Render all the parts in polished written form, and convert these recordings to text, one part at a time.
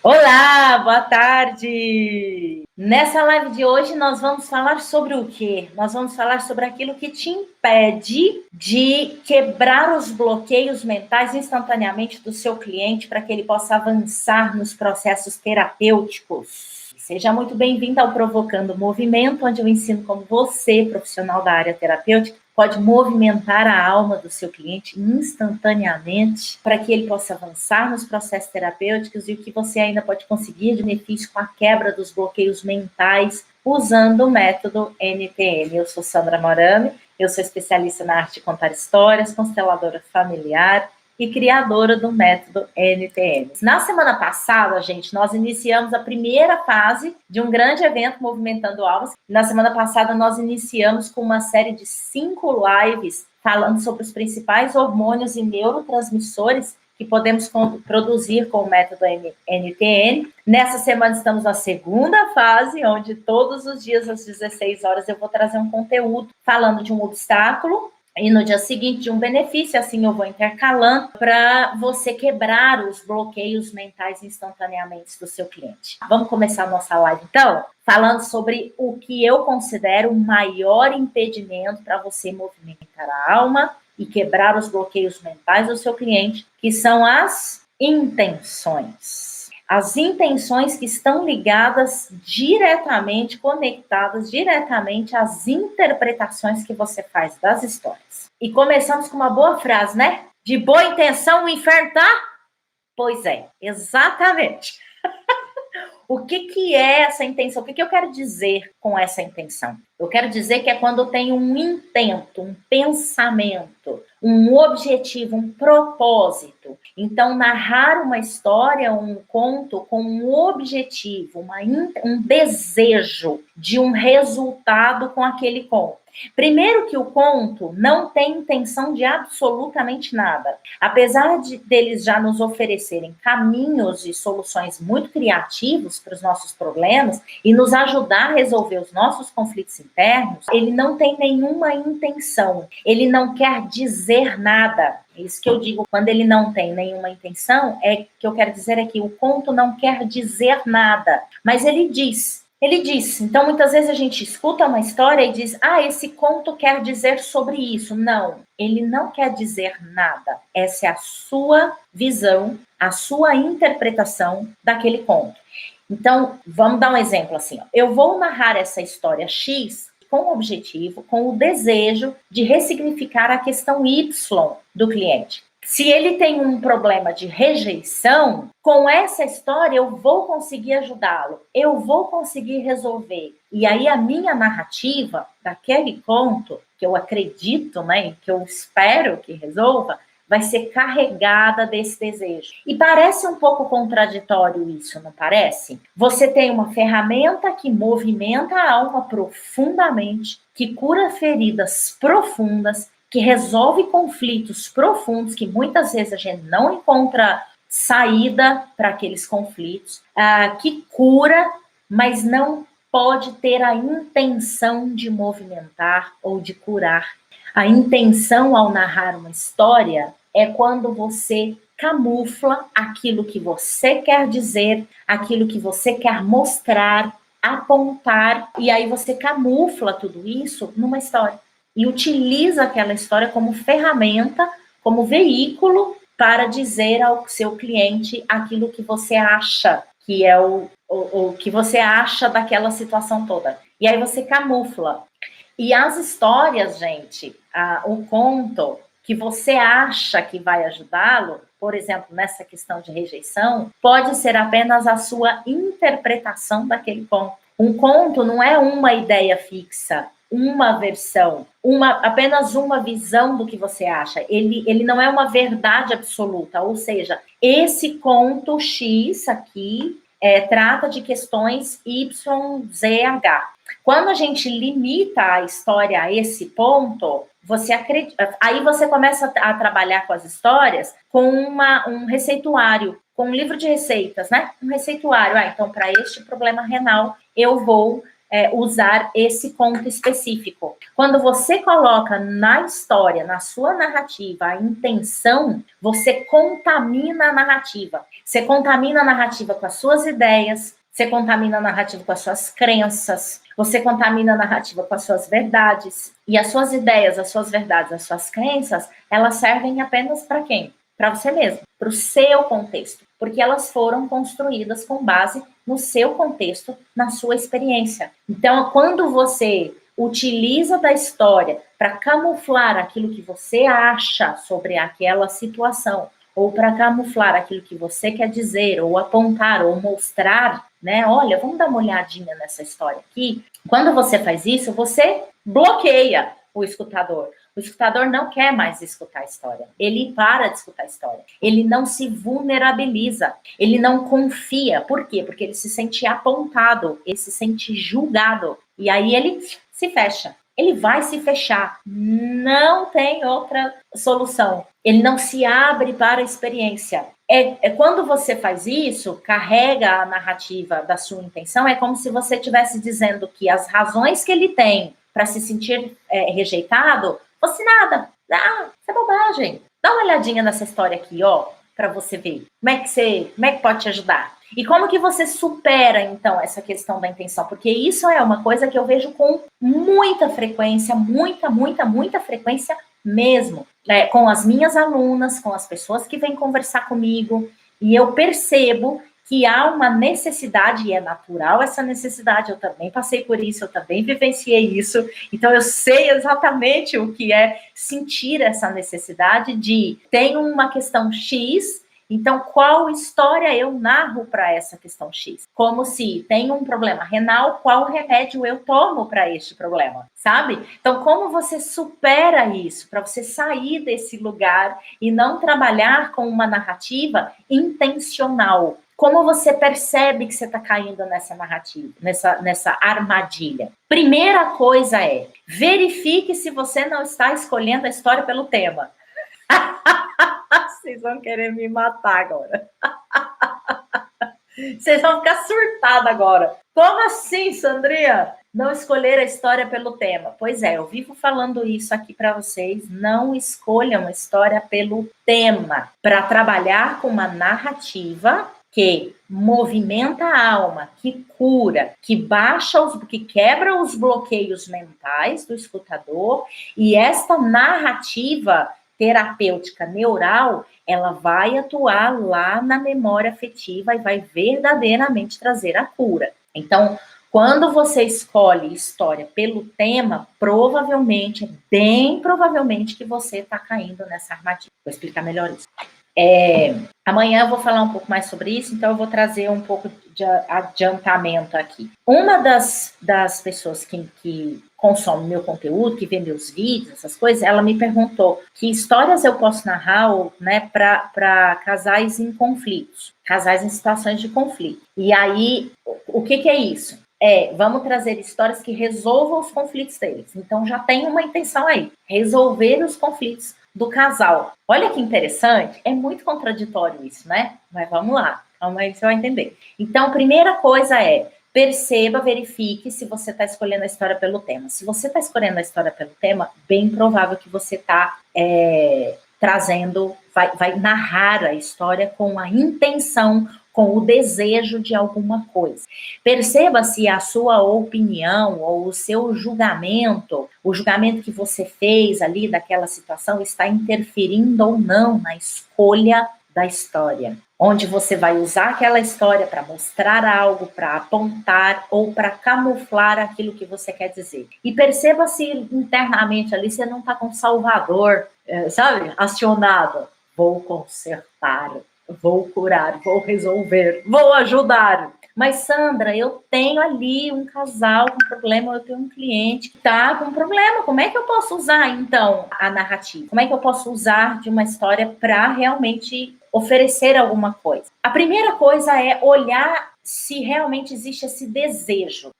Olá, boa tarde! Nessa live de hoje nós vamos falar sobre o quê? Nós vamos falar sobre aquilo que te impede de quebrar os bloqueios mentais instantaneamente do seu cliente para que ele possa avançar nos processos terapêuticos. Seja muito bem-vindo ao Provocando Movimento, onde eu ensino como você, profissional da área terapêutica, pode movimentar a alma do seu cliente instantaneamente para que ele possa avançar nos processos terapêuticos e o que você ainda pode conseguir de benefício com a quebra dos bloqueios mentais usando o método NTM. Eu sou Sandra Morami, eu sou especialista na arte de contar histórias, consteladora familiar e criadora do método NTM. Na semana passada, gente, nós iniciamos a primeira fase de um grande evento Movimentando Almas. Na semana passada, nós iniciamos com uma série de 5 lives falando sobre os principais hormônios e neurotransmissores que podemos produzir com o método NTN. Nessa semana estamos na segunda fase, onde todos os dias às 16 horas eu vou trazer um conteúdo falando de um obstáculo e no dia seguinte de um benefício, assim eu vou intercalando para você quebrar os bloqueios mentais instantaneamente do seu cliente. Vamos começar a nossa live então, falando sobre o que eu considero o maior impedimento para você movimentar a alma e quebrar os bloqueios mentais do seu cliente, que são as intenções. As intenções que estão ligadas diretamente, conectadas diretamente às interpretações que você faz das histórias. E começamos com uma boa frase, né? De boa intenção o inferno tá? Pois é, exatamente. O que é essa intenção? O que eu quero dizer com essa intenção? Eu quero dizer que é quando tem um intento, um pensamento, um objetivo, um propósito. Então, narrar uma história, um conto com um objetivo, um desejo de um resultado com aquele conto. Primeiro que o conto não tem intenção de absolutamente nada. Apesar deles já nos oferecerem caminhos e soluções muito criativos para os nossos problemas e nos ajudar a resolver os nossos conflitos internos, ele não tem nenhuma intenção. Ele não quer dizer nada. Isso que eu digo, quando ele não tem nenhuma intenção, que eu quero dizer é que o conto não quer dizer nada, mas ele diz. Ele diz, então muitas vezes a gente escuta uma história e diz, esse conto quer dizer sobre isso. Não, ele não quer dizer nada. Essa é a sua visão, a sua interpretação daquele conto. Então, vamos dar um exemplo assim. Eu vou narrar essa história X com o objetivo, com o desejo de ressignificar a questão Y do cliente. Se ele tem um problema de rejeição, com essa história eu vou conseguir ajudá-lo, eu vou conseguir resolver. E aí a minha narrativa daquele conto, que eu acredito, né, que eu espero que resolva, vai ser carregada desse desejo. E parece um pouco contraditório isso, não parece? Você tem uma ferramenta que movimenta a alma profundamente, que cura feridas profundas, que resolve conflitos profundos, que muitas vezes a gente não encontra saída para aqueles conflitos, que cura, mas não pode ter a intenção de movimentar ou de curar. A intenção ao narrar uma história é quando você camufla aquilo que você quer dizer, aquilo que você quer mostrar, apontar, e aí você camufla tudo isso numa história. E utiliza aquela história como ferramenta, como veículo para dizer ao seu cliente aquilo que você acha que é o que você acha daquela situação toda. E aí você camufla. E as histórias, gente, o conto que você acha que vai ajudá-lo, por exemplo, nessa questão de rejeição, pode ser apenas a sua interpretação daquele conto. Um conto não é uma ideia fixa, uma versão, apenas uma visão do que você acha. Ele não é uma verdade absoluta, ou seja, esse conto X aqui trata de questões Y, Z, H. Quando a gente limita a história a esse ponto, você acredita, aí você começa a trabalhar com as histórias com um receituário, com um livro de receitas, né? Um receituário. Então, para este problema renal, eu vou usar esse ponto específico. Quando você coloca na história, na sua narrativa, a intenção, você contamina a narrativa. Você contamina a narrativa com as suas ideias, você contamina a narrativa com as suas crenças, você contamina a narrativa com as suas verdades. E as suas ideias, as suas verdades, as suas crenças, elas servem apenas para quem? Para você mesmo, para o seu contexto. Porque elas foram construídas com base no seu contexto, na sua experiência. Então, quando você utiliza da história para camuflar aquilo que você acha sobre aquela situação, ou para camuflar aquilo que você quer dizer, ou apontar, ou mostrar, né? Olha, vamos dar uma olhadinha nessa história aqui. Quando você faz isso, você bloqueia o escutador. O escutador não quer mais escutar a história. Ele para de escutar a história. Ele não se vulnerabiliza. Ele não confia. Por quê? Porque ele se sente apontado, ele se sente julgado. E aí ele se fecha. Ele vai se fechar. Não tem outra solução. Ele não se abre para a experiência. Quando você faz isso, carrega a narrativa da sua intenção, é como se você estivesse dizendo que as razões que ele tem para se sentir rejeitado fosse nada. Isso é bobagem. Dá uma olhadinha nessa história aqui, ó, para você ver. Como é que pode te ajudar? E como que você supera, então, essa questão da intenção? Porque isso é uma coisa que eu vejo com muita frequência, muita frequência mesmo. Com as minhas alunas, com as pessoas que vêm conversar comigo, e eu percebo que há uma necessidade, e é natural essa necessidade, eu também passei por isso, eu também vivenciei isso, então eu sei exatamente o que é sentir essa necessidade de, tem uma questão X, então qual história eu narro para essa questão X? Como se tem um problema renal, qual remédio eu tomo para este problema, sabe? Então como você supera isso, para você sair desse lugar e não trabalhar com uma narrativa intencional? Como você percebe que você está caindo nessa narrativa, nessa armadilha? Primeira coisa é, verifique se você não está escolhendo a história pelo tema. Vocês vão querer me matar agora. Vocês vão ficar surtados agora. Como assim, Sandrinha? Não escolher a história pelo tema? Pois é, eu vivo falando isso aqui para vocês. Não escolham a história pelo tema. Para trabalhar com uma narrativa que movimenta a alma, que cura, que quebra os bloqueios mentais do escutador, e esta narrativa terapêutica neural, ela vai atuar lá na memória afetiva e vai verdadeiramente trazer a cura. Então, quando você escolhe história pelo tema, provavelmente, bem provavelmente que você está caindo nessa armadilha. Vou explicar melhor isso. Amanhã eu vou falar um pouco mais sobre isso, então eu vou trazer um pouco de adiantamento aqui. Uma das pessoas que consome meu conteúdo, que vê meus vídeos, essas coisas, ela me perguntou que histórias eu posso narrar, né, para casais em conflitos, casais em situações de conflito. E aí, o que é isso? Vamos trazer histórias que resolvam os conflitos deles. Então já tem uma intenção aí, resolver os conflitos do casal. Olha que interessante, é muito contraditório isso, né? Mas vamos lá, calma aí que você vai entender. Então, primeira coisa perceba, verifique se você está escolhendo a história pelo tema. Se você está escolhendo a história pelo tema, bem provável que você está trazendo, vai narrar a história com a intenção, com o desejo de alguma coisa. Perceba se a sua opinião ou o seu julgamento, o julgamento que você fez ali daquela situação está interferindo ou não na escolha da história. Onde você vai usar aquela história para mostrar algo, para apontar ou para camuflar aquilo que você quer dizer. E perceba se internamente ali você não está com salvador, sabe? Acionado. Vou consertar, vou curar, vou resolver, vou ajudar. Mas, Sandra, eu tenho ali um casal com problema, eu tenho um cliente que está com problema. Como é que eu posso usar, então, a narrativa? Como é que eu posso usar de uma história para realmente oferecer alguma coisa? A primeira coisa é olhar se realmente existe esse desejo.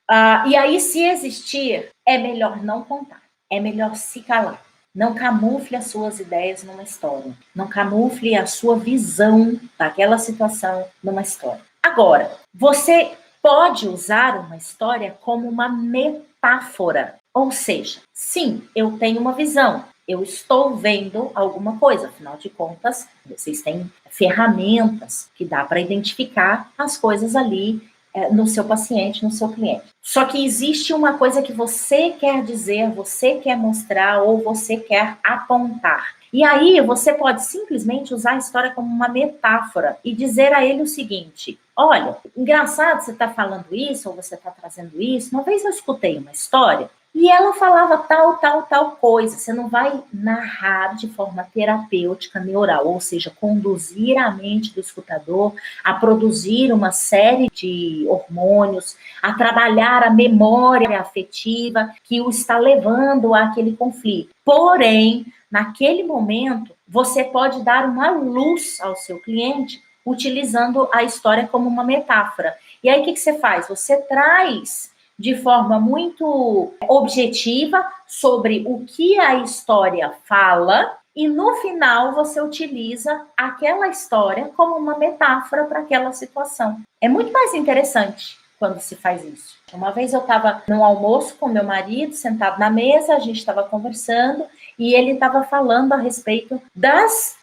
E aí, se existir, é melhor não contar. É melhor se calar. Não camufle as suas ideias numa história. Não camufle a sua visão daquela situação numa história. Agora, você pode usar uma história como uma metáfora. Ou seja, sim, eu tenho uma visão, eu estou vendo alguma coisa, afinal de contas, vocês têm ferramentas que dá para identificar as coisas ali no seu paciente, no seu cliente. Só que existe uma coisa que você quer dizer, você quer mostrar ou você quer apontar. E aí você pode simplesmente usar a história como uma metáfora e dizer a ele o seguinte: olha, engraçado você está falando isso ou você está trazendo isso. Uma vez eu escutei uma história e ela falava tal coisa. Você não vai narrar de forma terapêutica neural, ou seja, conduzir a mente do escutador a produzir uma série de hormônios, a trabalhar a memória afetiva que o está levando àquele conflito. Porém, naquele momento, você pode dar uma luz ao seu cliente utilizando a história como uma metáfora. E aí, o que você faz? Você traz de forma muito objetiva sobre o que a história fala e no final você utiliza aquela história como uma metáfora para aquela situação. É muito mais interessante quando se faz isso. Uma vez eu estava num almoço com meu marido, sentado na mesa, a gente estava conversando e ele estava falando a respeito das...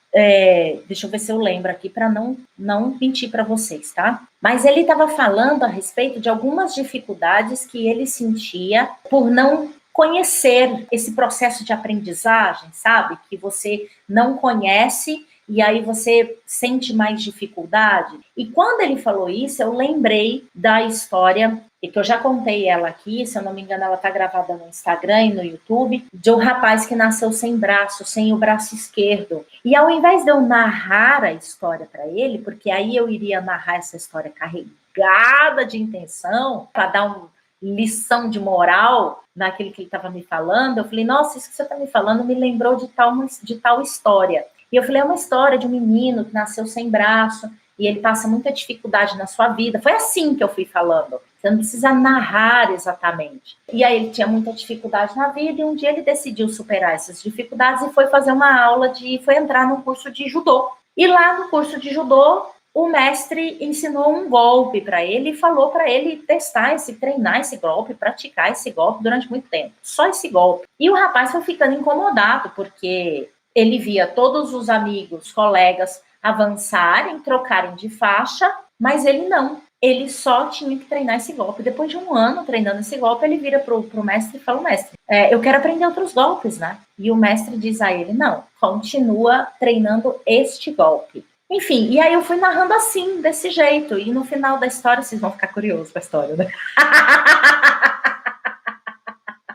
deixa eu ver se eu lembro aqui para não mentir para vocês, tá? Mas ele estava falando a respeito de algumas dificuldades que ele sentia por não conhecer esse processo de aprendizagem, sabe? Que você não conhece e aí você sente mais dificuldade. E quando ele falou isso, eu lembrei da história, e que eu já contei ela aqui, se eu não me engano, ela está gravada no Instagram e no YouTube, de um rapaz que nasceu sem braço, sem o braço esquerdo. E ao invés de eu narrar a história para ele, porque aí eu iria narrar essa história carregada de intenção, para dar uma lição de moral naquilo que ele estava me falando, eu falei, nossa, isso que você está me falando me lembrou de tal história. E eu falei, é uma história de um menino que nasceu sem braço e ele passa muita dificuldade na sua vida. Foi assim que eu fui falando. Você não precisa narrar exatamente. E aí ele tinha muita dificuldade na vida e um dia ele decidiu superar essas dificuldades e foi fazer uma aula foi entrar num curso de judô. E lá no curso de judô, o mestre ensinou um golpe para ele e falou para ele testar treinar esse golpe, praticar esse golpe durante muito tempo. Só esse golpe. E o rapaz foi ficando incomodado, porque ele via todos os amigos, colegas avançarem, trocarem de faixa, mas ele não. Ele só tinha que treinar esse golpe. Depois de um ano treinando esse golpe, ele vira pro mestre e fala, mestre, eu quero aprender outros golpes, né? E o mestre diz a ele, não, continua treinando este golpe. Enfim, e aí eu fui narrando assim, desse jeito. E no final da história, vocês vão ficar curiosos com a história, né?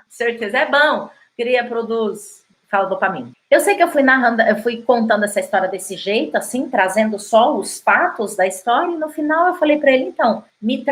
Certeza, é bom. Produz... Fala dopamina. Eu sei que eu fui contando essa história desse jeito, assim, trazendo só os fatos da história, e no final eu falei para ele, então, me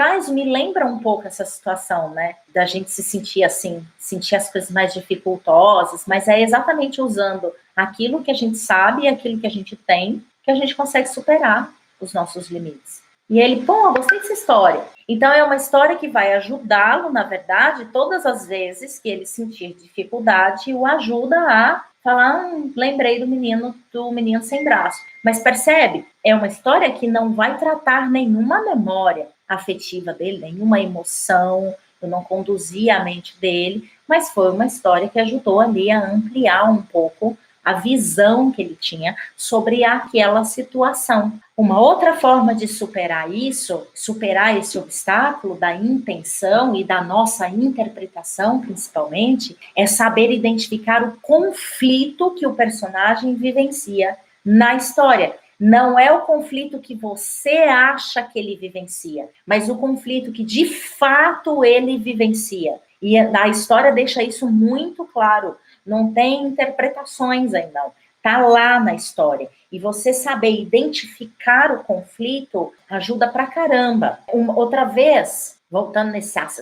lembra um pouco essa situação, né, da gente se sentir assim, sentir as coisas mais dificultosas, mas é exatamente usando aquilo que a gente sabe e aquilo que a gente tem, que a gente consegue superar os nossos limites. E ele, pô, gostei dessa história. Então, é uma história que vai ajudá-lo, na verdade, todas as vezes que ele sentir dificuldade, o ajuda a falar, lembrei do menino sem braço. Mas percebe? É uma história que não vai tratar nenhuma memória afetiva dele, nenhuma emoção, eu não conduzi a mente dele, mas foi uma história que ajudou ali a ampliar um pouco a visão que ele tinha sobre aquela situação. Uma outra forma de superar esse obstáculo da intenção e da nossa interpretação, principalmente, é saber identificar o conflito que o personagem vivencia na história. Não é o conflito que você acha que ele vivencia, mas o conflito que de fato ele vivencia. E a história deixa isso muito claro. Não tem interpretações ainda, não. Está lá na história. E você saber identificar o conflito ajuda pra caramba. Outra vez,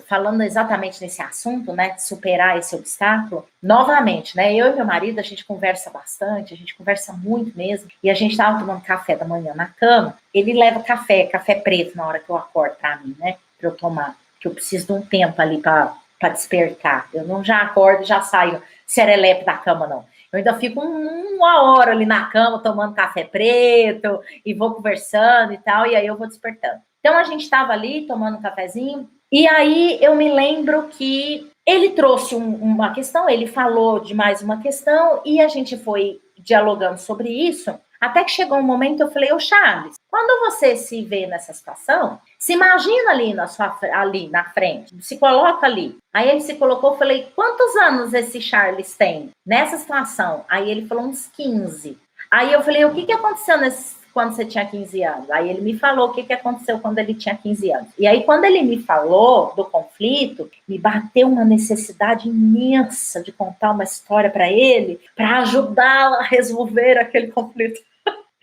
falando exatamente nesse assunto, né, de superar esse obstáculo, novamente, né, eu e meu marido, a gente conversa bastante, a gente conversa muito mesmo, e a gente estava tomando café da manhã na cama, ele leva café preto na hora que eu acordo para mim, né, para eu tomar, que eu preciso de um tempo ali para despertar. Eu não já acordo, já saio serelepe da cama, não. Eu ainda fico uma hora ali na cama tomando café preto e vou conversando e tal, e aí eu vou despertando. Então a gente estava ali tomando um cafezinho, e aí eu me lembro que ele trouxe uma questão, ele falou de mais uma questão, e a gente foi dialogando sobre isso, até que chegou um momento eu falei, ô Charles, quando você se vê nessa situação, se imagina ali na frente, se coloca ali. Aí ele se colocou, eu falei, quantos anos esse Charles tem nessa situação? Aí ele falou uns 15. Aí eu falei, o que aconteceu quando você tinha 15 anos? Aí ele me falou o que aconteceu quando ele tinha 15 anos. E aí, quando ele me falou do conflito, me bateu uma necessidade imensa de contar uma história para ele, para ajudá-lo a resolver aquele conflito.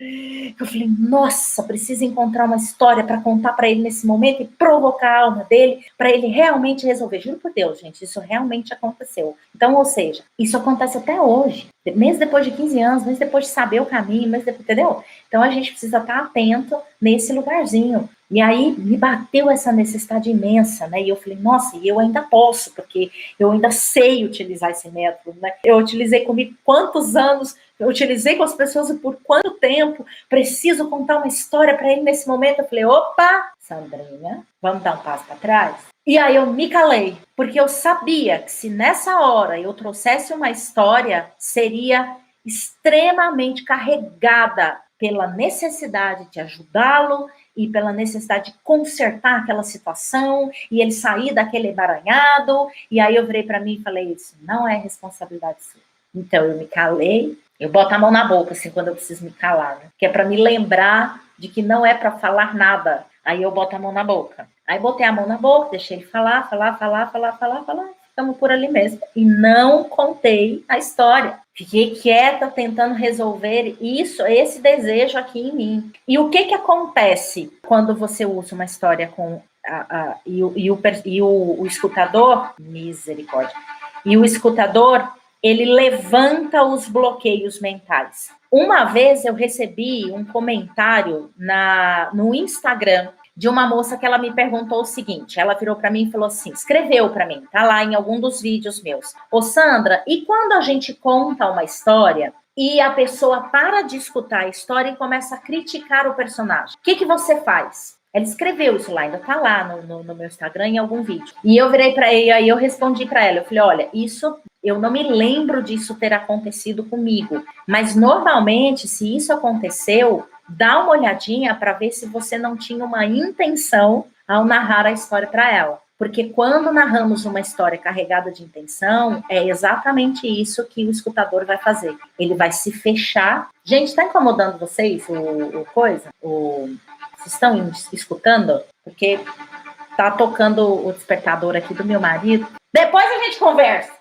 Eu falei, nossa, preciso encontrar uma história para contar para ele nesse momento e provocar a alma dele para ele realmente resolver. Juro por Deus, gente, isso realmente aconteceu. Então, ou seja, isso acontece até hoje, mesmo depois de 15 anos, mesmo depois de saber o caminho, mesmo depois, entendeu? Então, a gente precisa estar atento nesse lugarzinho. E aí, me bateu essa necessidade imensa, né? E eu falei, nossa, e eu ainda posso, porque eu ainda sei utilizar esse método, né? Eu utilizei comigo quantos anos, eu utilizei com as pessoas e por quanto tempo, preciso contar uma história para ele nesse momento. Eu falei, opa, Sandrinha, vamos dar um passo para trás? E aí eu me calei, porque eu sabia que se nessa hora eu trouxesse uma história, seria extremamente carregada pela necessidade de ajudá-lo e pela necessidade de consertar aquela situação e ele sair daquele emaranhado. E aí eu virei para mim e falei, isso não é responsabilidade sua. Então eu me calei, eu boto a mão na boca assim quando eu preciso me calar, né? Que é para me lembrar de que não é para falar nada. Aí eu boto a mão na boca. Aí botei a mão na boca, deixei ele falar, ficamos por ali mesmo. E não contei a história. Fiquei quieta, tentando resolver esse desejo aqui em mim. E o que acontece quando você usa uma história com o escutador? Misericórdia. E o escutador, ele levanta os bloqueios mentais. Uma vez eu recebi um comentário no Instagram de uma moça que ela me perguntou o seguinte, ela virou para mim e falou assim, escreveu para mim, tá lá em algum dos vídeos meus. Ô Sandra, e quando a gente conta uma história e a pessoa para de escutar a história e começa a criticar o personagem, o que você faz? Ela escreveu isso lá, ainda tá lá no meu Instagram em algum vídeo. E eu virei para ela, aí eu respondi para ela, eu falei, olha, isso eu não me lembro disso ter acontecido comigo, mas normalmente, se isso aconteceu, dá uma olhadinha para ver se você não tinha uma intenção ao narrar a história para ela. Porque quando narramos uma história carregada de intenção, é exatamente isso que o escutador vai fazer. Ele vai se fechar. Gente, está incomodando vocês vocês estão escutando? Porque tá tocando o despertador aqui do meu marido. Depois a gente conversa.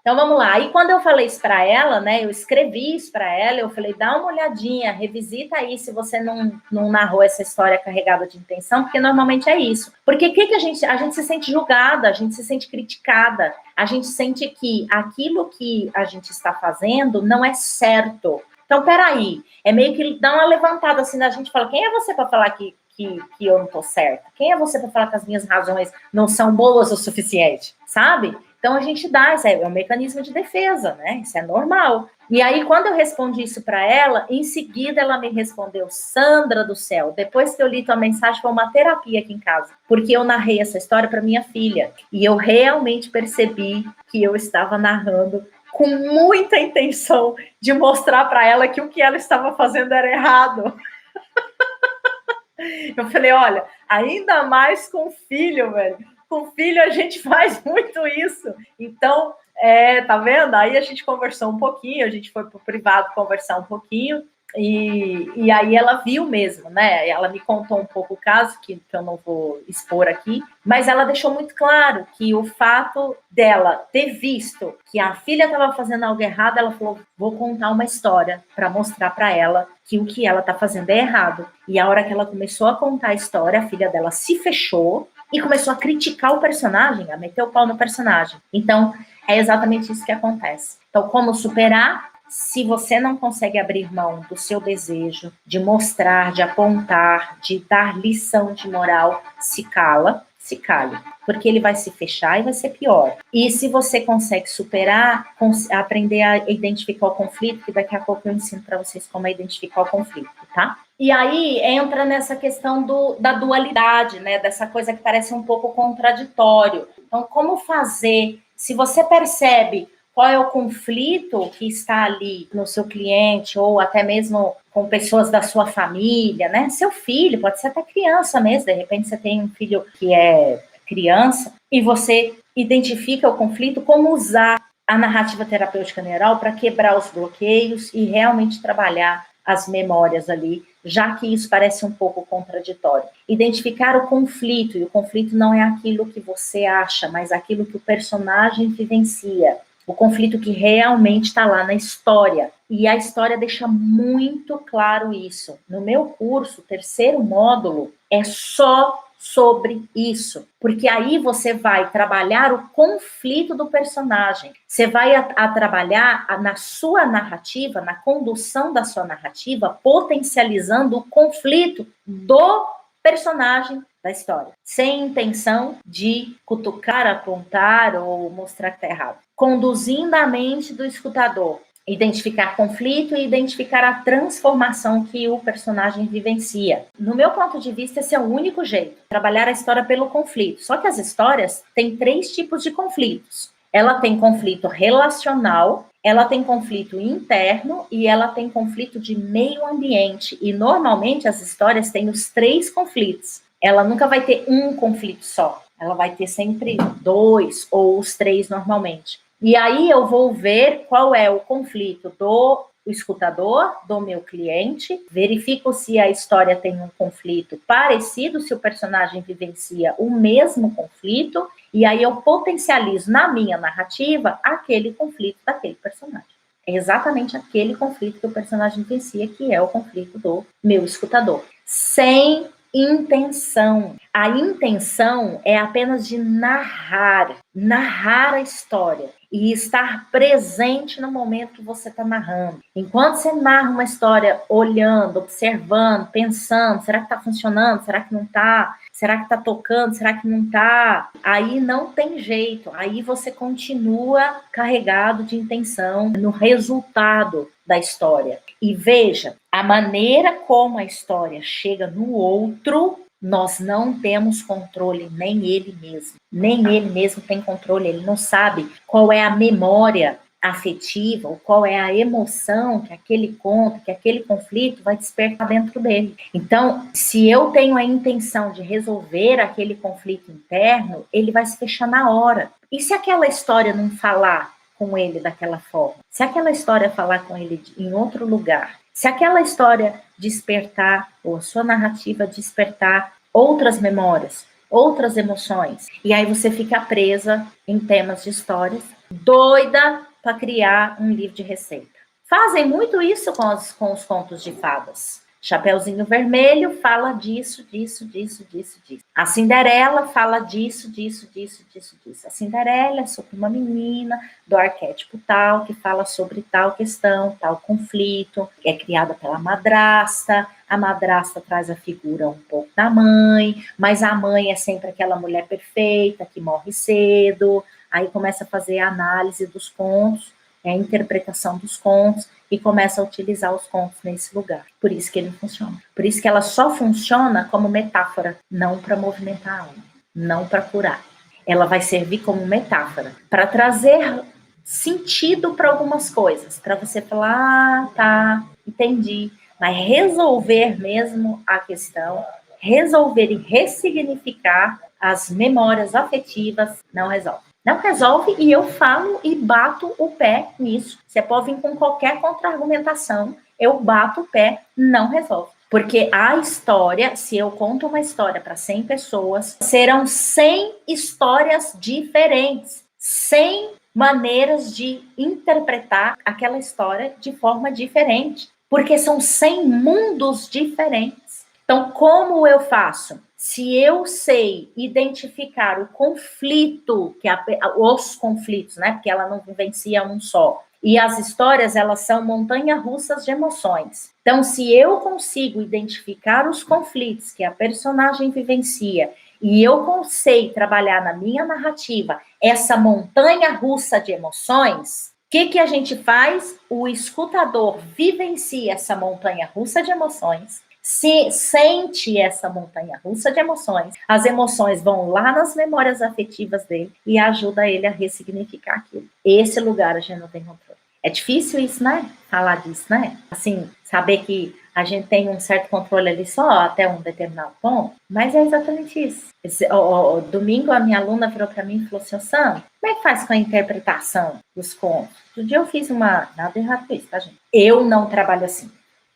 Então vamos lá. Aí quando eu falei isso para ela, né, eu escrevi isso para ela, eu falei, dá uma olhadinha, revisita aí se você não narrou essa história carregada de intenção, porque normalmente é isso. Porque que a gente se sente julgada, a gente se sente criticada, a gente sente que aquilo que a gente está fazendo não é certo. Então, peraí, é meio que dá uma levantada assim da gente, fala, quem é você para falar que eu não tô certa? Quem é você para falar que as minhas razões não são boas o suficiente? Sabe? Então a gente dá, isso é um mecanismo de defesa, né? Isso é normal. E aí, quando eu respondi isso para ela, em seguida ela me respondeu, Sandra do céu, depois que eu li tua mensagem, foi uma terapia aqui em casa, porque eu narrei essa história para minha filha. E eu realmente percebi que eu estava narrando com muita intenção de mostrar para ela que o que ela estava fazendo era errado. Eu falei, olha, ainda mais com filho, velho. Com filho a gente faz muito isso. Então, tá vendo? Aí a gente conversou um pouquinho, a gente foi pro privado conversar um pouquinho, e aí ela viu mesmo, né? Ela me contou um pouco o caso, que eu não vou expor aqui, mas ela deixou muito claro que o fato dela ter visto que a filha estava fazendo algo errado, ela falou, vou contar uma história para mostrar para ela que o que ela está fazendo é errado. E a hora que ela começou a contar a história, a filha dela se fechou e começou a criticar o personagem, a meter o pau no personagem. Então, é exatamente isso que acontece. Então, como superar? Se você não consegue abrir mão do seu desejo de mostrar, de apontar, de dar lição de moral, se cale, porque ele vai se fechar e vai ser pior. E se você consegue superar, aprender a identificar o conflito, que daqui a pouco eu ensino para vocês como identificar o conflito, tá? E aí entra nessa questão da dualidade, né? Dessa coisa que parece um pouco contraditório. Então, como fazer? Se você percebe qual é o conflito que está ali no seu cliente, ou até mesmo com pessoas da sua família, né? Seu filho, pode ser até criança mesmo, de repente você tem um filho que é criança, e você identifica o conflito, como usar a narrativa terapêutica neural para quebrar os bloqueios e realmente trabalhar as memórias ali, já que isso parece um pouco contraditório. Identificar o conflito, e o conflito não é aquilo que você acha, mas aquilo que o personagem vivencia. O conflito que realmente está lá na história. E a história deixa muito claro isso. No meu curso, o terceiro módulo é só sobre isso, porque aí você vai trabalhar o conflito do personagem, você vai a trabalhar na sua narrativa, na condução da sua narrativa, potencializando o conflito do personagem da história, sem intenção de cutucar, apontar ou mostrar que está errado, conduzindo a mente do escutador, identificar conflito e identificar a transformação que o personagem vivencia. No meu ponto de vista, esse é o único jeito, trabalhar a história pelo conflito. Só que as histórias têm 3 tipos de conflitos. Ela tem conflito relacional, ela tem conflito interno e ela tem conflito de meio ambiente. E normalmente as histórias têm os 3 conflitos. Ela nunca vai ter um conflito só. Ela vai ter sempre 2 ou os 3 normalmente. E aí eu vou ver qual é o conflito do escutador, do meu cliente, verifico se a história tem um conflito parecido, se o personagem vivencia o mesmo conflito, e aí eu potencializo na minha narrativa aquele conflito daquele personagem. É exatamente aquele conflito que o personagem vivencia, que é o conflito do meu escutador. Sem intenção. A intenção é apenas de narrar a história e estar presente no momento que você está narrando. Enquanto você narra uma história olhando, observando, pensando, será que está funcionando? Será que não está? Será que está tocando? Será que não está? Aí não tem jeito. Aí você continua carregado de intenção no resultado da história. E veja, a maneira como a história chega no outro, nós não temos controle, nem ele mesmo. Nem ele mesmo tem controle, ele não sabe qual é a memória afetiva, ou qual é a emoção que aquele conto, que aquele conflito vai despertar dentro dele. Então, se eu tenho a intenção de resolver aquele conflito interno, ele vai se fechar na hora. E se aquela história não falar com ele daquela forma? Se aquela história falar com ele em outro lugar? Se aquela história despertar, ou a sua narrativa despertar outras memórias, outras emoções, e aí você fica presa em temas de histórias, doida para criar um livro de receita. Fazem muito isso com os contos de fadas. Chapeuzinho Vermelho fala disso. A Cinderela fala disso. A Cinderela é sobre uma menina do arquétipo tal, que fala sobre tal questão, tal conflito, é criada pela madrasta, a madrasta traz a figura um pouco da mãe, mas a mãe é sempre aquela mulher perfeita, que morre cedo, aí começa a fazer a análise dos contos, a interpretação dos contos, e começa a utilizar os contos nesse lugar. Por isso que ele funciona. Por isso que ela só funciona como metáfora, não para movimentar a alma, não para curar. Ela vai servir como metáfora, para trazer sentido para algumas coisas, para você falar, tá, entendi, mas resolver mesmo a questão, resolver e ressignificar as memórias afetivas, não resolve. Não resolve, e eu falo e bato o pé nisso. Você pode vir com qualquer contra-argumentação, eu bato o pé, não resolve. Porque a história, se eu conto uma história para 100 pessoas, serão 100 histórias diferentes, 100 maneiras de interpretar aquela história de forma diferente, porque são 100 mundos diferentes. Então, como eu faço? Se eu sei identificar o conflito, os conflitos, né? Porque ela não vivencia um só. E as histórias, elas são montanha-russas de emoções. Então, se eu consigo identificar os conflitos que a personagem vivencia e eu sei trabalhar na minha narrativa essa montanha-russa de emoções, o que a gente faz? O escutador vivencia essa montanha-russa de emoções, se sente essa montanha-russa de emoções. As emoções vão lá nas memórias afetivas dele e ajuda ele a ressignificar aquilo. Esse lugar a gente não tem controle. É difícil isso, né? Falar disso, né? Assim, saber que a gente tem um certo controle ali só até um determinado ponto, mas é exatamente isso. Domingo a minha aluna virou para mim e falou assim, Sam, como é que faz com a interpretação dos contos? Outro dia eu fiz nada errado com isso, tá, gente? Eu não trabalho assim.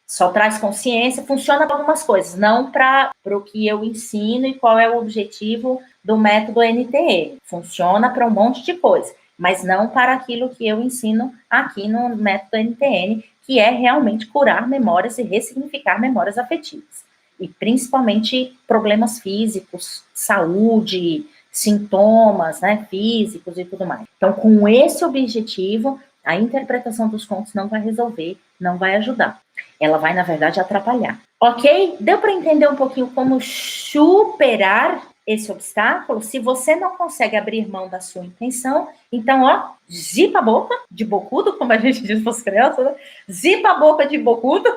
Só traz consciência, funciona para algumas coisas, não para o que eu ensino e qual é o objetivo do método NTE. Funciona para um monte de coisa, mas não para aquilo que eu ensino aqui no método NTN, que é realmente curar memórias e ressignificar memórias afetivas. E principalmente problemas físicos, saúde, sintomas, né, físicos e tudo mais. Então, com esse objetivo, a interpretação dos contos não vai resolver, não vai ajudar. Ela vai, na verdade, atrapalhar. Ok? Deu para entender um pouquinho como superar esse obstáculo? Se você não consegue abrir mão da sua intenção, então, ó, zipa a boca de bocudo, como a gente diz para as crianças, né? Zipa a boca de bocudo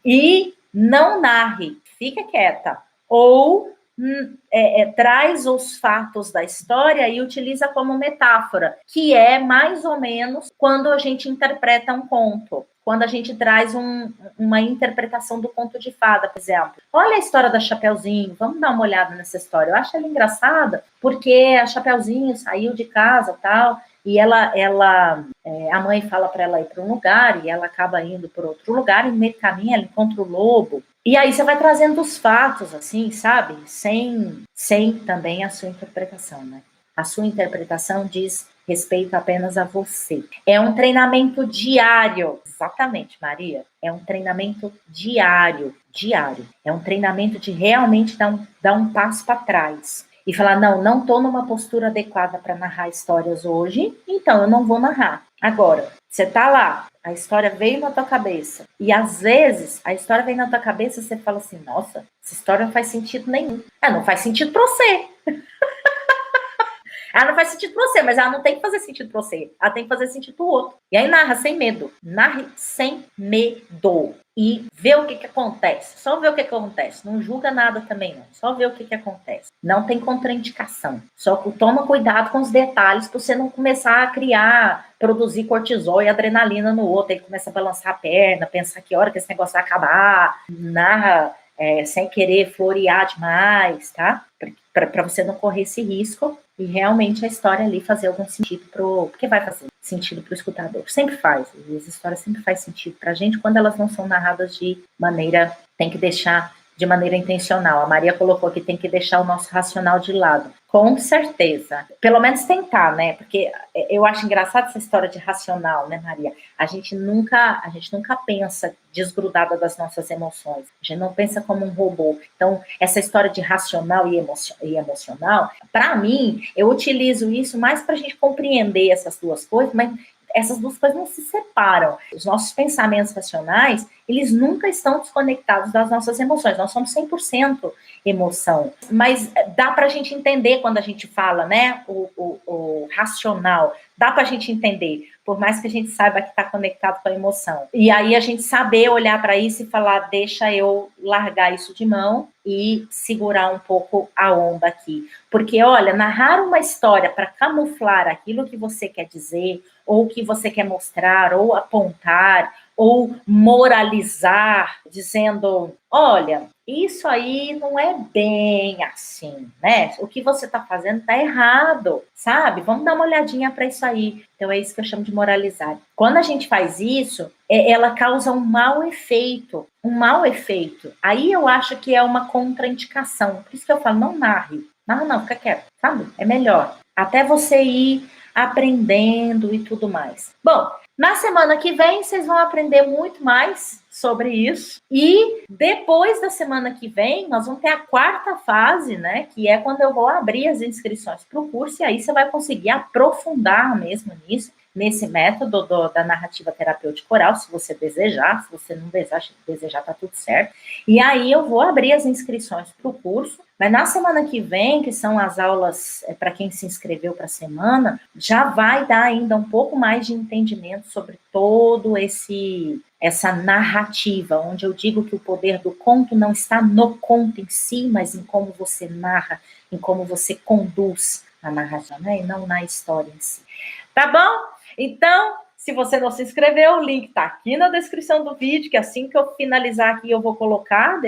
e não narre, fica quieta. Ou traz os fatos da história e utiliza como metáfora, que é mais ou menos quando a gente interpreta um conto, quando a gente traz uma interpretação do conto de fada, por exemplo. Olha a história da Chapeuzinho, vamos dar uma olhada nessa história. Eu acho ela engraçada, porque a Chapeuzinho saiu de casa e tal, e a mãe fala para ela ir para um lugar, e ela acaba indo para outro lugar, e no meio do caminho ela encontra o lobo. E aí você vai trazendo os fatos, assim, sabe? Sem também a sua interpretação, né? A sua interpretação diz respeito apenas a você. É um treinamento diário. Exatamente, Maria. É um treinamento diário. É um treinamento de realmente dar um passo para trás. E falar, não estou numa postura adequada para narrar histórias hoje, então eu não vou narrar. Agora, você está lá, a história veio na tua cabeça, e às vezes a história vem na tua cabeça e você fala assim, nossa, essa história não faz sentido nenhum. Não faz sentido para você. Ela não faz sentido para você, mas ela não tem que fazer sentido para você. Ela tem que fazer sentido para o outro. E aí narra sem medo. Narre sem medo. E vê o que acontece. Só vê o que acontece. Não julga nada também, não. Só vê o que acontece. Não tem contraindicação. Só toma cuidado com os detalhes para você não começar a produzir cortisol e adrenalina no outro. Aí começa a balançar a perna, pensar que hora que esse negócio vai acabar. Narra sem querer florear demais, tá? Para você não correr esse risco e realmente a história ali fazer algum sentido porque vai fazer sentido para o escutador. Sempre faz. As histórias sempre faz sentido para a gente quando elas não são narradas tem que deixar de maneira intencional. A Maria colocou que tem que deixar o nosso racional de lado. Com certeza. Pelo menos tentar, né? Porque eu acho engraçado essa história de racional, né, Maria? A gente nunca pensa desgrudada das nossas emoções. A gente não pensa como um robô. Então, essa história de racional e emocional, para mim, eu utilizo isso mais para a gente compreender essas duas coisas, mas essas duas coisas não se separam. Os nossos pensamentos racionais, eles nunca estão desconectados das nossas emoções. Nós somos 100% emoção. Mas dá para a gente entender quando a gente fala, né, o racional. Dá para a gente entender, por mais que a gente saiba que está conectado com a emoção. E aí a gente saber olhar para isso e falar, deixa eu largar isso de mão e segurar um pouco a onda aqui. Porque, olha, narrar uma história para camuflar aquilo que você quer dizer, ou que você quer mostrar, ou apontar, ou moralizar, dizendo, olha, isso aí não é bem assim, né? O que você está fazendo está errado, sabe? Vamos dar uma olhadinha para isso aí. Então, é isso que eu chamo de moralizar. Quando a gente faz isso, ela causa um mau efeito. Aí eu acho que é uma contraindicação. Por isso que eu falo, não narre. Não, fica quieto, sabe? É melhor. Até você ir aprendendo e tudo mais. Bom, na semana que vem, vocês vão aprender muito mais sobre isso. E depois da semana que vem, nós vamos ter a quarta fase, né? Que é quando eu vou abrir as inscrições para o curso. E aí você vai conseguir aprofundar mesmo nisso. nesse método da narrativa terapêutica oral, se você desejar. Se você não desejar, tá tudo certo. E aí eu vou abrir as inscrições para o curso, mas na semana que vem, que são as aulas para quem se inscreveu para a semana, já vai dar ainda um pouco mais de entendimento sobre todo essa narrativa, onde eu digo que o poder do conto não está no conto em si, mas em como você narra, em como você conduz a narração, né? E não na história em si. Tá bom? Então, se você não se inscreveu, o link está aqui na descrição do vídeo, que assim que eu finalizar aqui, eu vou colocar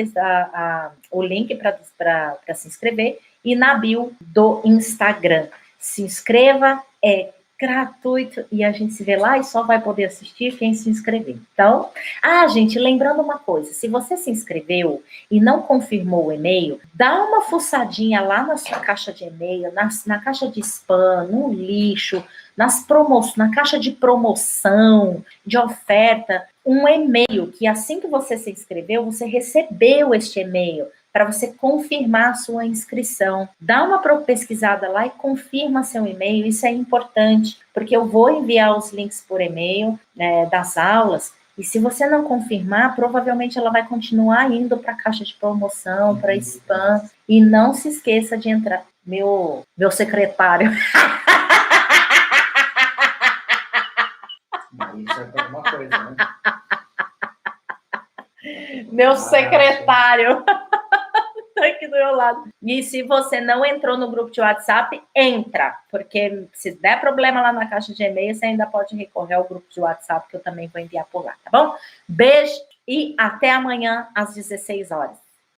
o link para se inscrever, e na bio do Instagram. Se inscreva, é gratuito, e a gente se vê lá e só vai poder assistir quem se inscrever. Então, gente, lembrando uma coisa, se você se inscreveu e não confirmou o e-mail, dá uma fuçadinha lá na sua caixa de e-mail, na caixa de spam, no lixo, na caixa de promoção, de oferta, um e-mail que assim que você se inscreveu, você recebeu este e-mail para você confirmar a sua inscrição. Dá uma pesquisada lá e confirma seu e-mail, isso é importante, porque eu vou enviar os links por e-mail das aulas, e se você não confirmar, provavelmente ela vai continuar indo para a caixa de promoção, para spam, e não se esqueça de entrar. Meu secretário. Isso é alguma coisa, né? Meu secretário. Aqui do meu lado. E se você não entrou no grupo de WhatsApp, entra, porque se der problema lá na caixa de e-mail, você ainda pode recorrer ao grupo de WhatsApp, que eu também vou enviar por lá, tá bom? Beijo e até amanhã às 16 horas.